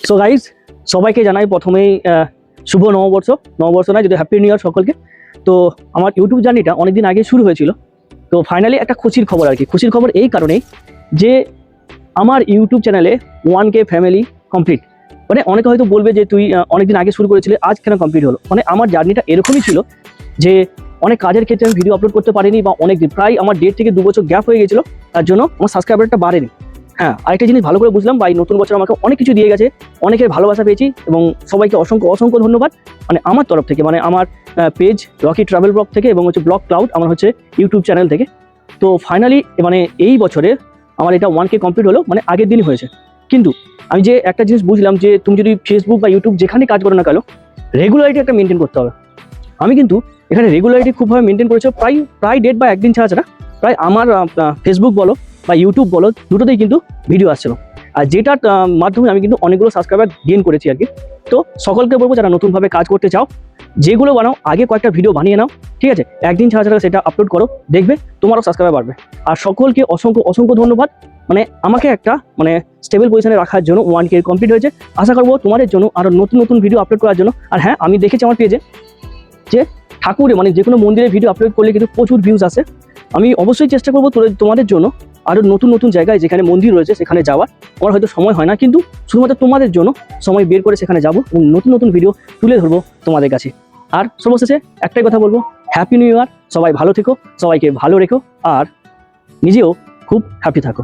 So guys, সবাইকে জানাই প্রথমেই শুভ নববর্ষ। নববর্ষ নয়, যদি হ্যাপি নিউ ইয়ার সকলকে। তো আমার ইউটিউব জার্নিটা অনেকদিন আগে শুরু হয়েছিল। তো ফাইনালি একটা খুশির খবর আর কি। খুশির খবর এই কারণেই যে আমার ইউটিউব চ্যানেলে 1K ফ্যামিলি কমপ্লিট। মানে অনেকে হয়তো বলবে যে তুই অনেকদিন আগে শুরু করেছিলে, আজ কেন কমপ্লিট হলো। মানে আমার জার্নিটা এরকমই ছিল যে অনেক কাজের ক্ষেত্রে আমি ভিডিও আপলোড করতে পারিনি, বা অনেক দিন প্রায় আমার 1.5 থেকে 2 বছর গ্যাপ হয়ে গেছিলো। তার জন্য আমার সাবস্ক্রাইবারটা বাড়েনি। হ্যাঁ, আরেকটা জিনিস ভালো করে বুঝলাম, বা এই নতুন বছর আমাকে অনেক কিছু দিয়ে গেছে, অনেকের ভালোবাসা পেয়েছি, এবং সবাইকে অসংখ্য অসংখ্য ধন্যবাদ। মানে আমার তরফ থেকে, মানে আমার পেজ রকি ট্রাভেল ব্লগ থেকে, এবং হচ্ছে ব্লগ ক্লাউড আমার হচ্ছে ইউটিউব চ্যানেল থেকে। তো ফাইনালি মানে এই বছরে আমার এটা 1K কমপ্লিট হলো, মানে আগের দিনই হয়েছে। কিন্তু আমি যে একটা জিনিস বুঝলাম যে তুমি যদি ফেসবুক বা ইউটিউব যেখানে কাজ করো না কেন, রেগুলারিটি একটা মেনটেন করতে হবে। আমি কিন্তু এখানে রেগুলারিটি খুবভাবে মেনটেন করেছি, প্রায় ডেট বা একদিন ছাড়া ছাড়া প্রায় আমার ফেসবুক বলো বা ইউটিউব বলো, দুটোতেই কিন্তু ভিডিও আসছিল। আর যেটার মাধ্যমে আমি কিন্তু অনেকগুলো সাবস্ক্রাইবার গেইন করেছি আর কি। তো সকলকে বলবো, যারা নতুনভাবে কাজ করতে চাও, যেগুলো বানাও আগে কয়েকটা ভিডিও বানিয়ে নাও, ঠিক আছে? একদিন ছাড়া ছাড়া সেটা আপলোড করো, দেখবে তোমারও সাবস্ক্রাইবার বাড়বে। আর সকলকে অসংখ্য অসংখ্য ধন্যবাদ, মানে আমাকে একটা মানে স্টেবল পজিশনে রাখার জন্য। 1K কমপ্লিট হয়েছে, আশা করবো তোমাদের জন্য আরও নতুন নতুন ভিডিও আপলোড করার জন্য। আর হ্যাঁ, আমি দেখেছি আমার পেজে যে ঠাকুরে মানে যে কোনো মন্দিরে ভিডিও আপলোড করলে কিন্তু প্রচুর ভিউজ আসে। আমি অবশ্যই চেষ্টা করবো তোমাদের জন্য আরও নতুন নতুন জায়গায় যেখানে মন্দির রয়েছে সেখানে যাওয়ার। আমার হয়তো সময় হয় না, কিন্তু শুধুমাত্র তোমাদের জন্য সময় বের করে সেখানে যাবো এবং নতুন নতুন ভিডিও তুলে ধরবো তোমাদের কাছে। আর সর্বশেষে একটাই কথা বলবো, হ্যাপি নিউ ইয়ার। সবাই ভালো থেকো, সবাইকে ভালো রেখো, আর নিজেও খুব হ্যাপি থাকো।